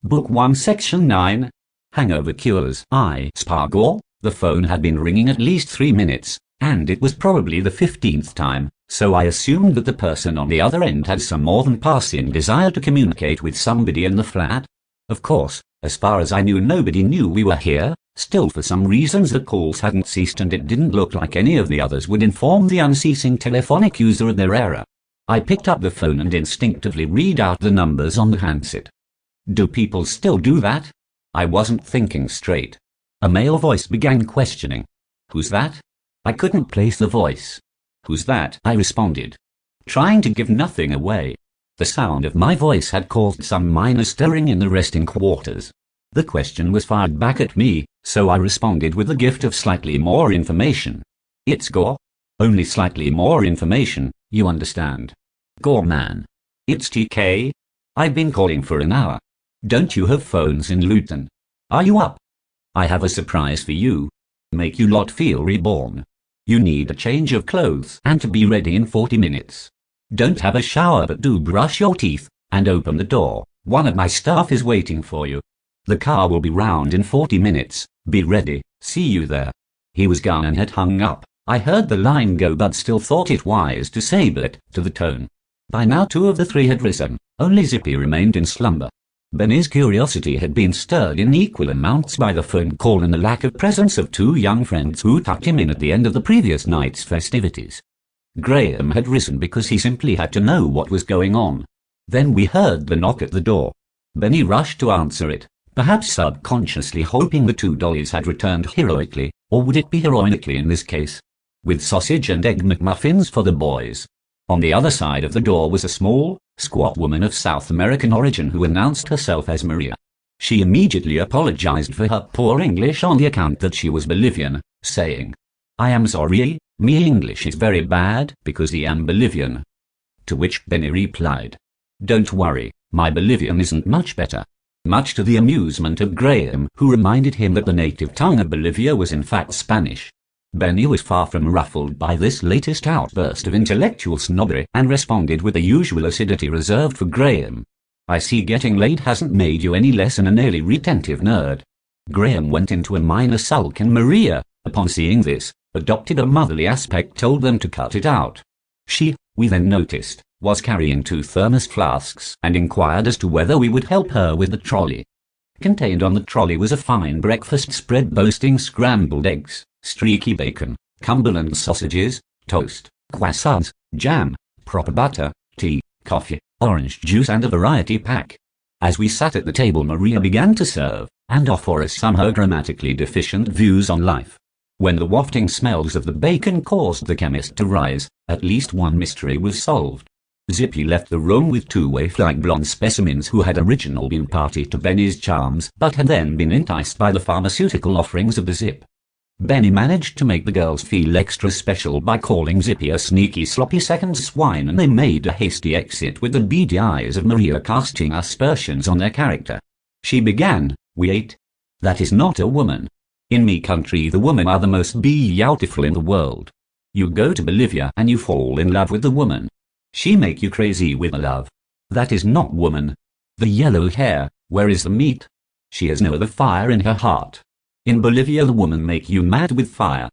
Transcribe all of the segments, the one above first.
Book 1 Section 9. Hangover Cures. I Spargor. The phone had been ringing at least 3 minutes, and it was probably the 15th time, so I assumed that the person on the other end had some more than passing desire to communicate with somebody in the flat. Of course, as far as I knew, nobody knew we were here. Still, for some reasons the calls hadn't ceased, and it didn't look like any of the others would inform the unceasing telephonic user of their error. I picked up the phone and instinctively read out the numbers on the handset. Do people still do that? I wasn't thinking straight. A male voice began questioning. Who's that? I couldn't place the voice. Who's that? I responded, trying to give nothing away. The sound of my voice had caused some minor stirring in the resting quarters. The question was fired back at me, so I responded with the gift of slightly more information. It's Gore. Only slightly more information, you understand. Gore man. It's TK. I've been calling for an hour. Don't you have phones in Luton? Are you up? I have a surprise for you. Make you lot feel reborn. You need a change of clothes and to be ready in 40 minutes. Don't have a shower, but do brush your teeth and open the door. One of my staff is waiting for you. The car will be round in 40 minutes. Be ready. See you there. He was gone and had hung up. I heard the line go, but still thought it wise to save it to the tone. By now 2 of the 3 had risen. Only Zippy remained in slumber. Benny's curiosity had been stirred in equal amounts by the phone call and the lack of presence of 2 young friends who tucked him in at the end of the previous night's festivities. Graham had risen because he simply had to know what was going on. Then we heard the knock at the door. Benny rushed to answer it, perhaps subconsciously hoping the 2 dollies had returned heroically, or would it be heroically in this case? With sausage and egg McMuffins for the boys. On the other side of the door was a small, squat woman of South American origin who announced herself as Maria. She immediately apologized for her poor English on the account that she was Bolivian, saying, "I am sorry, me English is very bad because I am Bolivian." To which Benny replied, "Don't worry, my Bolivian isn't much better." Much to the amusement of Graham, who reminded him that the native tongue of Bolivia was in fact Spanish. Benny was far from ruffled by this latest outburst of intellectual snobbery and responded with the usual acidity reserved for Graham. "I see getting laid hasn't made you any less an nearly retentive nerd." Graham went into a minor sulk, and Maria, upon seeing this, adopted a motherly aspect, told them to cut it out. She, we then noticed, was carrying 2 thermos flasks and inquired as to whether we would help her with the trolley. Contained on the trolley was a fine breakfast spread boasting scrambled eggs, streaky bacon, Cumberland sausages, toast, croissants, jam, proper butter, tea, coffee, orange juice and a variety pack. As we sat at the table, Maria began to serve and offer us some her grammatically deficient views on life. When the wafting smells of the bacon caused the chemist to rise, at least one mystery was solved. Zippy left the room with 2 waif-like blonde specimens who had originally been party to Benny's charms, but had then been enticed by the pharmaceutical offerings of the Zip. Benny managed to make the girls feel extra special by calling Zippy a sneaky sloppy second swine, and they made a hasty exit with the beady eyes of Maria casting aspersions on their character. She began, "We ate. That is not a woman. In me country the women are the most beautiful in the world. You go to Bolivia and you fall in love with the woman. She make you crazy with love. That is not woman. The yellow hair, where is the meat? She has no other fire in her heart. In Bolivia the woman make you mad with fire.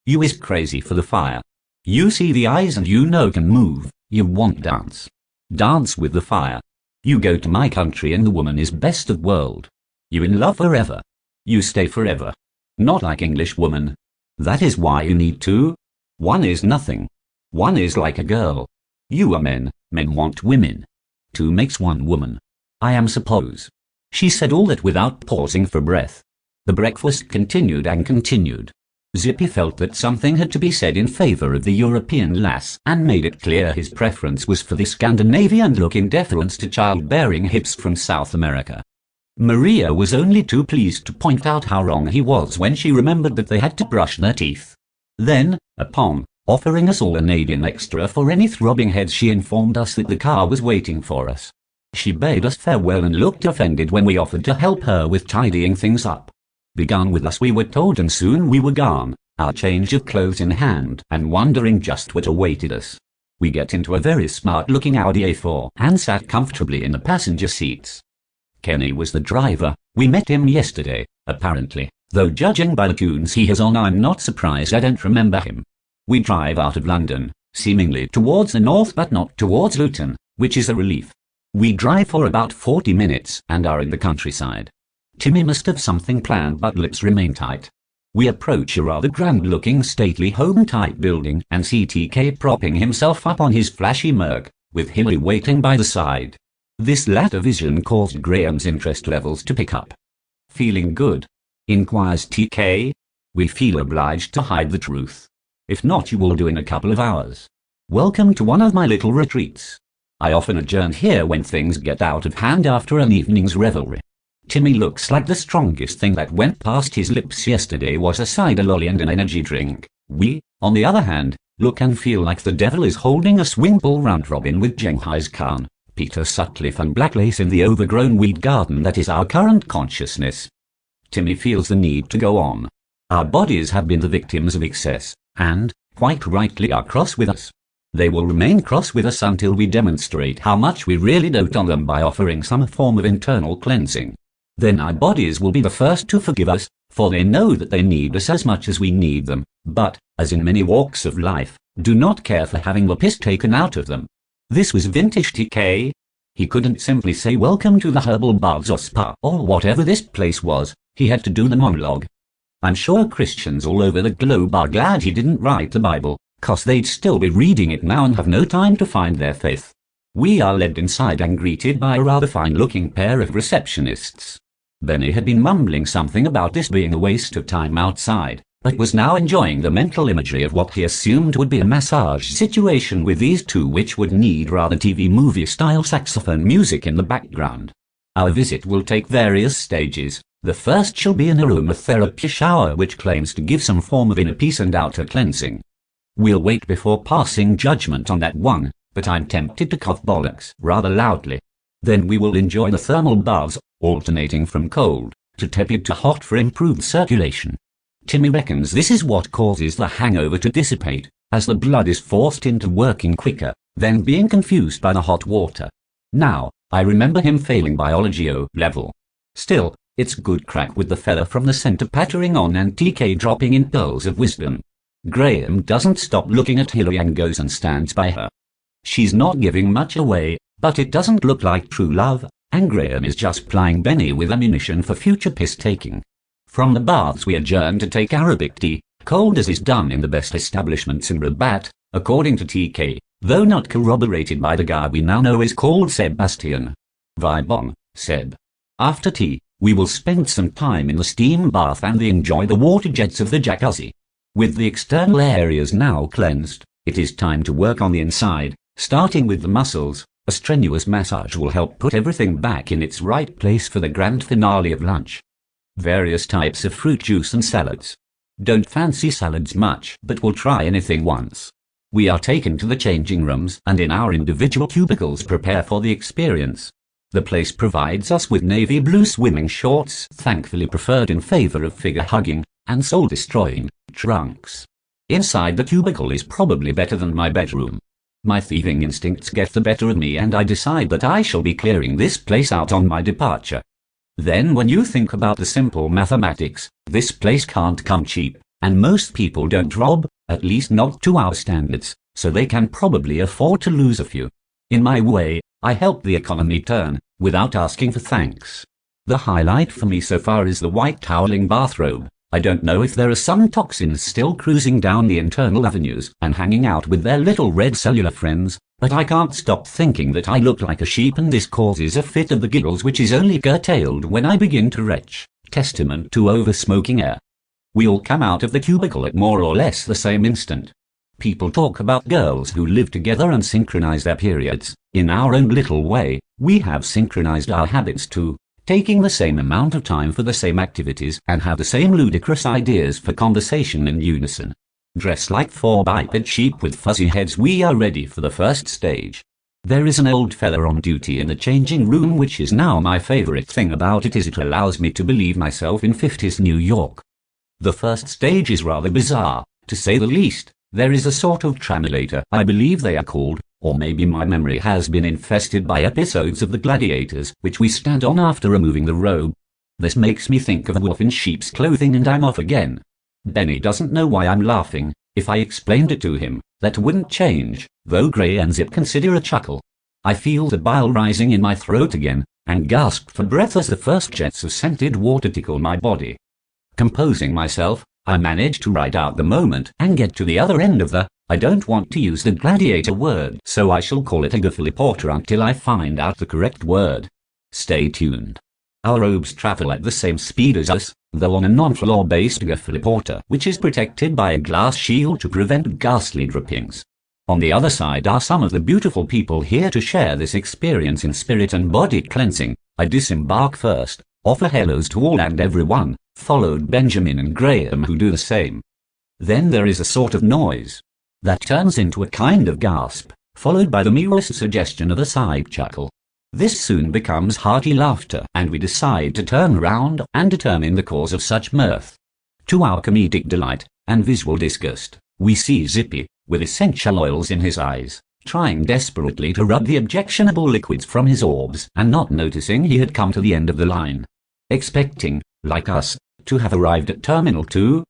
You is crazy for the fire. You see the eyes and you know can move, you want dance. Dance with the fire. You go to my country and the woman is best of world. You in love forever. You stay forever. Not like English woman. That is why you need 2. One is nothing. One is like a girl. You are men want women. 2 makes 1 woman. I am suppose." She said all that without pausing for breath. The breakfast continued and continued. Zippy felt that something had to be said in favor of the European lass, and made it clear his preference was for the Scandinavian look in deference to childbearing hips from South America. Maria was only too pleased to point out how wrong he was when she remembered that they had to brush their teeth. Then, upon offering us all an aid in extra for any throbbing heads, she informed us that the car was waiting for us. She bade us farewell and looked offended when we offered to help her with tidying things up. Be gone with us, we were told, and soon we were gone, our change of clothes in hand, and wondering just what awaited us. We get into a very smart-looking Audi A4 and sat comfortably in the passenger seats. Kenny was the driver. We met him yesterday, apparently, though judging by the tunes he has on I'm not surprised I don't remember him. We drive out of London, seemingly towards the north but not towards Luton, which is a relief. We drive for about 40 minutes and are in the countryside. Timmy must have something planned but lips remain tight. We approach a rather grand-looking stately home-type building and see TK propping himself up on his flashy Merc, with Hillary waiting by the side. This latter vision caused Graham's interest levels to pick up. "Feeling good?" inquires TK. We feel obliged to hide the truth. "If not, you will do in a couple of hours. Welcome to one of my little retreats. I often adjourn here when things get out of hand after an evening's revelry." Timmy looks like the strongest thing that went past his lips yesterday was a cider lolly and an energy drink. We, on the other hand, look and feel like the devil is holding a swing ball round robin with Genghis Khan, Peter Sutcliffe and Black Lace in the overgrown weed garden that is our current consciousness. Timmy feels the need to go on. Our bodies have been the victims of excess, and, quite rightly, are cross with us. They will remain cross with us until we demonstrate how much we really dote on them by offering some form of internal cleansing. Then our bodies will be the first to forgive us, for they know that they need us as much as we need them, but, as in many walks of life, do not care for having the piss taken out of them. This was vintage TK. He couldn't simply say welcome to the herbal baths or spa or whatever this place was. He had to do the monologue. I'm sure Christians all over the globe are glad he didn't write the Bible, 'cause they'd still be reading it now and have no time to find their faith. We are led inside and greeted by a rather fine-looking pair of receptionists. Benny had been mumbling something about this being a waste of time outside, but was now enjoying the mental imagery of what he assumed would be a massage situation with these two, which would need rather TV movie-style saxophone music in the background. Our visit will take various stages. The first shall be an aromatherapy shower which claims to give some form of inner peace and outer cleansing. We'll wait before passing judgment on that one, but I'm tempted to cough bollocks rather loudly. Then we will enjoy the thermal baths, alternating from cold to tepid to hot for improved circulation. Timmy reckons this is what causes the hangover to dissipate, as the blood is forced into working quicker than being confused by the hot water. Now, I remember him failing biology O-level. Still, it's good crack with the fella from the centre pattering on and TK dropping in pearls of wisdom. Graham doesn't stop looking at Hillary and goes and stands by her. She's not giving much away, but it doesn't look like true love, and Graham is just plying Benny with ammunition for future piss-taking. From the baths we adjourn to take Arabic tea, cold as is done in the best establishments in Rabat, according to TK, though not corroborated by the guy we now know is called Sebastian. Vibe on, Seb. After tea, we will spend some time in the steam bath and enjoy the water jets of the jacuzzi. With the external areas now cleansed, it is time to work on the inside, starting with the muscles. A strenuous massage will help put everything back in its right place for the grand finale of lunch. Various types of fruit juice and salads. Don't fancy salads much, but we'll try anything once. We are taken to the changing rooms and in our individual cubicles prepare for the experience. The place provides us with navy blue swimming shorts, thankfully preferred in favor of figure-hugging and soul-destroying trunks. Inside the cubicle is probably better than my bedroom. My thieving instincts get the better of me and I decide that I shall be clearing this place out on my departure. Then when you think about the simple mathematics, this place can't come cheap, and most people don't rob, at least not to our standards, so they can probably afford to lose a few. In my way, I help the economy turn, without asking for thanks. The highlight for me so far is the white toweling bathrobe. I don't know if there are some toxins still cruising down the internal avenues and hanging out with their little red cellular friends, but I can't stop thinking that I look like a sheep and this causes a fit of the giggles which is only curtailed when I begin to retch, testament to over-smoking air. We all come out of the cubicle at more or less the same instant. People talk about girls who live together and synchronize their periods. In our own little way, we have synchronized our habits too, taking the same amount of time for the same activities and have the same ludicrous ideas for conversation in unison. Dressed like four biped sheep with fuzzy heads, we are ready for the first stage. There is an old fella on duty in the changing room, which is now my favorite thing about it is it allows me to believe myself in 50s New York. The first stage is rather bizarre, to say the least. There is a sort of tramulator, I believe they are called, or maybe my memory has been infested by episodes of the gladiators, which we stand on after removing the robe. This makes me think of a wolf in sheep's clothing, and I'm off again. Benny doesn't know why I'm laughing. If I explained it to him, that wouldn't change, though Gray and Zip consider a chuckle. I feel the bile rising in my throat again, and gasp for breath as the first jets of scented water tickle my body. Composing myself, I manage to write out the moment and get to the other end of the, I don't want to use the gladiator word, so I shall call it a gafiliporter until I find out the correct word. Stay tuned. Our robes travel at the same speed as us, though on a non-floor-based gafiliporter, which is protected by a glass shield to prevent ghastly drippings. On the other side are some of the beautiful people here to share this experience in spirit and body cleansing. I disembark first, offer hellos to all and everyone, followed Benjamin and Graham, who do the same. Then there is a sort of noise that turns into a kind of gasp, followed by the merest suggestion of a side chuckle. This soon becomes hearty laughter, and we decide to turn round and determine the cause of such mirth. To our comedic delight and visual disgust, we see Zippy, with essential oils in his eyes, trying desperately to rub the objectionable liquids from his orbs, and not noticing he had come to the end of the line. Expecting, like us, to have arrived at Terminal 2.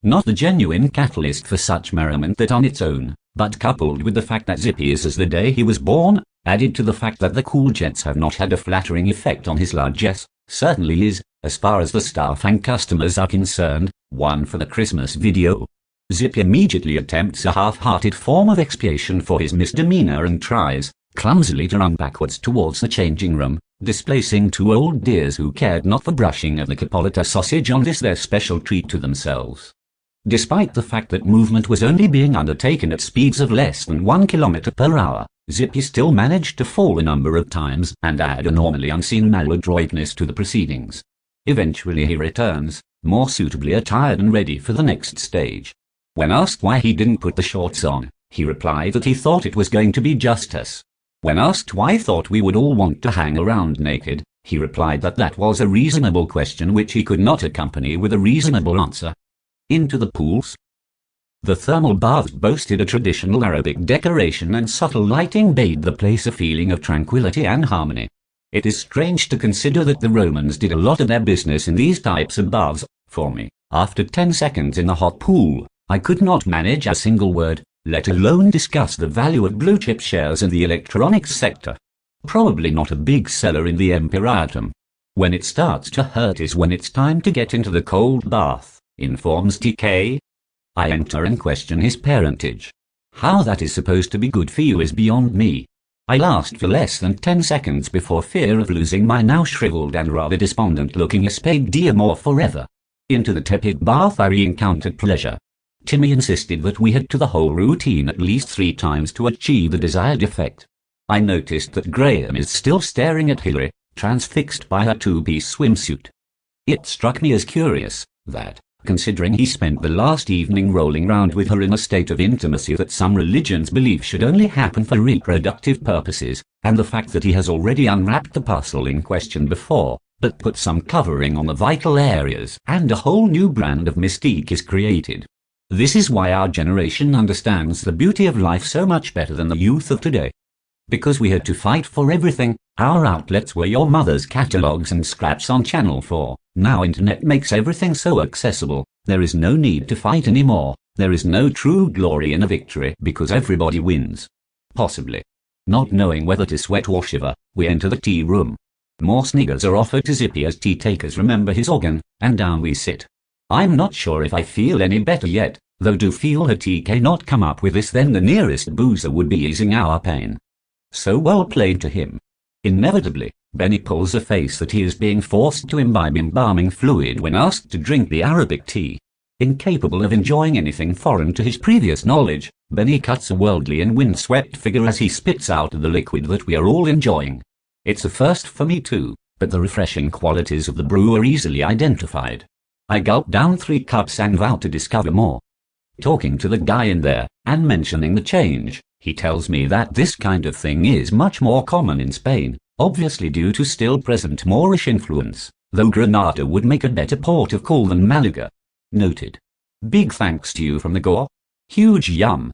Not the genuine catalyst for such merriment that on its own, but coupled with the fact that Zippy is as the day he was born, added to the fact that the cool jets have not had a flattering effect on his largesse, certainly is, as far as the staff and customers are concerned, one for the Christmas video. Zip immediately attempts a half-hearted form of expiation for his misdemeanor and tries, clumsily, to run backwards towards the changing room, displacing two old dears who cared not for brushing at the Capolita sausage on this their special treat to themselves. Despite the fact that movement was only being undertaken at speeds of less than 1 kilometer per hour, Zippy still managed to fall a number of times and add a normally unseen maladroitness to the proceedings. Eventually he returns, more suitably attired and ready for the next stage. When asked why he didn't put the shorts on, he replied that he thought it was going to be just us. When asked why he thought we would all want to hang around naked, he replied that that was a reasonable question which he could not accompany with a reasonable answer. Into the pools. The thermal baths boasted a traditional Arabic decoration, and subtle lighting bade the place a feeling of tranquility and harmony. It is strange to consider that the Romans did a lot of their business in these types of baths. For me, after 10 seconds in the hot pool, I could not manage a single word, let alone discuss the value of blue-chip shares in the electronics sector. Probably not a big seller in the Empiratum. When it starts to hurt is when it's time to get into the cold bath, informs TK. I enter and question his parentage. How that is supposed to be good for you is beyond me. I last for less than 10 seconds before fear of losing my now shriveled and rather despondent-looking Espade d'Amour forever. Into the tepid bath I re-encountered pleasure. Timmy insisted that we had to the whole routine at least 3 times to achieve the desired effect. I noticed that Graham is still staring at Hillary, transfixed by her 2-piece swimsuit. It struck me as curious that, considering he spent the last evening rolling round with her in a state of intimacy that some religions believe should only happen for reproductive purposes, and the fact that he has already unwrapped the parcel in question before, but put some covering on the vital areas, and a whole new brand of mystique is created. This is why our generation understands the beauty of life so much better than the youth of today. Because we had to fight for everything, our outlets were your mother's catalogues and scraps on Channel 4. Now internet makes everything so accessible, there is no need to fight anymore. There is no true glory in a victory because everybody wins. Possibly. Not knowing whether to sweat or shiver, we enter the tea room. More sniggers are offered to Zippy as tea takers remember his organ, and down we sit. I'm not sure if I feel any better yet, though do feel had TK not come up with this, then the nearest boozer would be easing our pain. So well played to him. Inevitably, Benny pulls a face that he is being forced to imbibe embalming fluid when asked to drink the Arabic tea. Incapable of enjoying anything foreign to his previous knowledge, Benny cuts a worldly and windswept figure as he spits out the liquid that we are all enjoying. It's a first for me too, but the refreshing qualities of the brew are easily identified. I gulp down 3 cups and vow to discover more. Talking to the guy in there, and mentioning the change, he tells me that this kind of thing is much more common in Spain, obviously due to still present Moorish influence, though Granada would make a better port of call than Malaga. Noted. Big thanks to you from the Gore. Huge yum.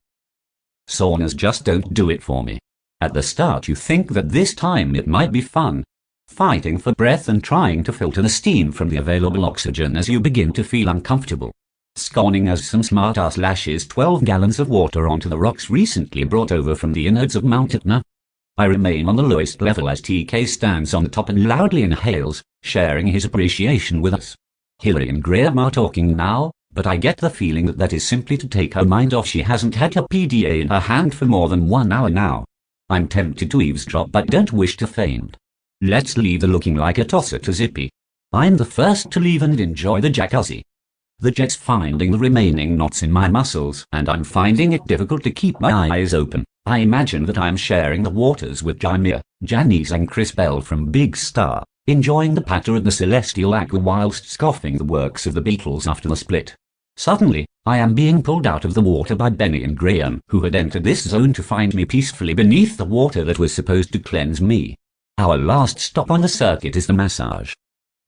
Saunas just don't do it for me. At the start you think that this time it might be fun, fighting for breath and trying to filter the steam from the available oxygen as you begin to feel uncomfortable. Scorning as some smartass lashes 12 gallons of water onto the rocks recently brought over from the innards of Mount Etna. I remain on the lowest level as TK stands on the top and loudly inhales, sharing his appreciation with us. Hillary and Graham are talking now, but I get the feeling that is simply to take her mind off. She hasn't had her PDA in her hand for more than 1 hour now. I'm tempted to eavesdrop but don't wish to faint. Let's leave the looking like a tosser to Zippy. I'm the first to leave and enjoy the jacuzzi. The jet's finding the remaining knots in my muscles and I'm finding it difficult to keep my eyes open. I imagine that I'm sharing the waters with Jaimia, Janice and Chris Bell from Big Star, enjoying the patter of the celestial aqua whilst scoffing the works of the Beatles after the split. Suddenly, I am being pulled out of the water by Benny and Graham, who had entered this zone to find me peacefully beneath the water that was supposed to cleanse me. Our last stop on the circuit is the massage.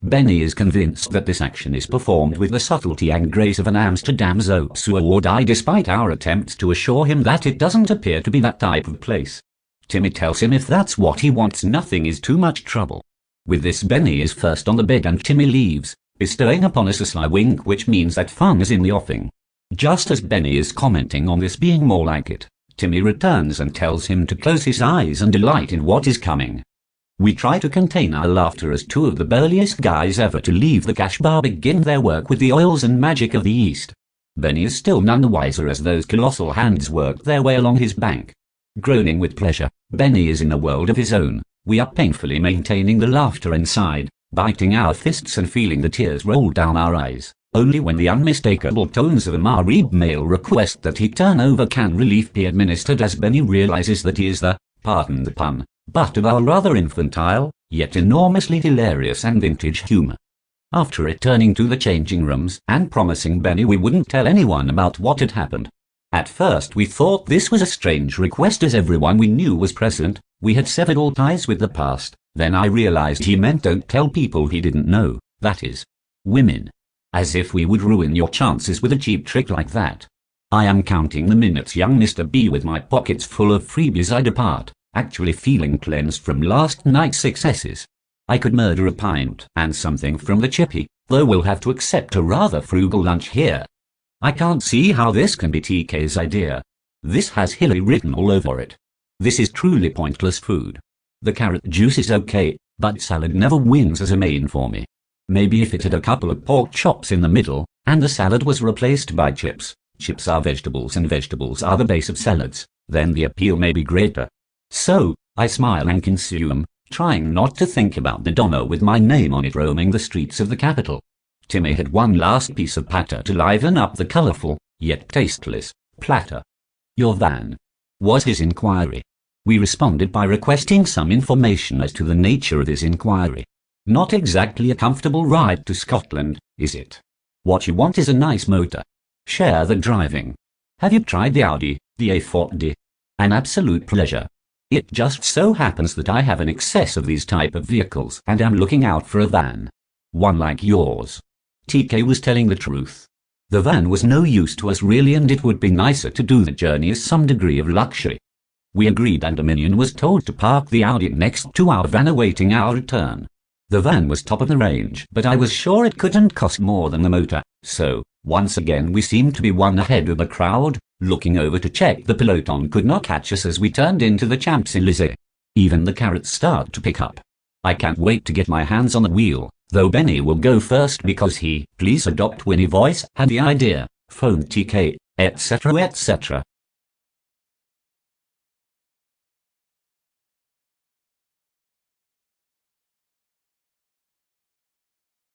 Benny is convinced that this action is performed with the subtlety and grace of an Amsterdam zoopsu or die, despite our attempts to assure him that it doesn't appear to be that type of place. Timmy tells him if that's what he wants, nothing is too much trouble. With this, Benny is first on the bed and Timmy leaves, bestowing upon us a sly wink which means that fun is in the offing. Just as Benny is commenting on this being more like it, Timmy returns and tells him to close his eyes and delight in what is coming. We try to contain our laughter as two of the burliest guys ever to leave the cash bar begin their work with the oils and magic of the East. Benny is still none the wiser as those colossal hands work their way along his back. Groaning with pleasure, Benny is in a world of his own. We are painfully maintaining the laughter inside, biting our fists and feeling the tears roll down our eyes, only when the unmistakable tones of a Marib male request that he turn over can relief be administered as Benny realizes that he is the, pardon the pun, butt of our rather infantile, yet enormously hilarious and vintage humor. After returning to the changing rooms and promising Benny we wouldn't tell anyone about what had happened. At first we thought this was a strange request as everyone we knew was present, we had severed all ties with the past, then I realized he meant don't tell people he didn't know, that is, women. As if we would ruin your chances with a cheap trick like that. I am counting the minutes, young Mr. B, with my pockets full of freebies I depart, actually feeling cleansed from last night's successes. I could murder a pint and something from the chippy, though we'll have to accept a rather frugal lunch here. I can't see how this can be TK's idea. This has Hillary written all over it. This is truly pointless food. The carrot juice is okay, but salad never wins as a main for me. Maybe if it had a couple of pork chops in the middle, and the salad was replaced by chips. Chips are vegetables and vegetables are the base of salads, then the appeal may be greater. So, I smile and consume, trying not to think about the dono with my name on it roaming the streets of the capital. Timmy had one last piece of patter to liven up the colourful, yet tasteless, platter. "Your van?" was his inquiry. We responded by requesting some information as to the nature of his inquiry. Not exactly a comfortable ride to Scotland, is it? What you want is a nice motor. Share the driving. Have you tried the Audi, the A40? An absolute pleasure. It just so happens that I have an excess of these type of vehicles and am looking out for a van. One like yours. TK was telling the truth. The van was no use to us really, and it would be nicer to do the journey as some degree of luxury. We agreed and Dominion was told to park the Audi next to our van awaiting our return. The van was top of the range, but I was sure it couldn't cost more than the motor, so, once again we seemed to be one ahead of the crowd. Looking over to check the peloton could not catch us as we turned into the Champs-Élysées. Even the carrots start to pick up. I can't wait to get my hands on the wheel, though Benny will go first because he, please adopt Winnie voice, had the idea, phone TK, etc. etc.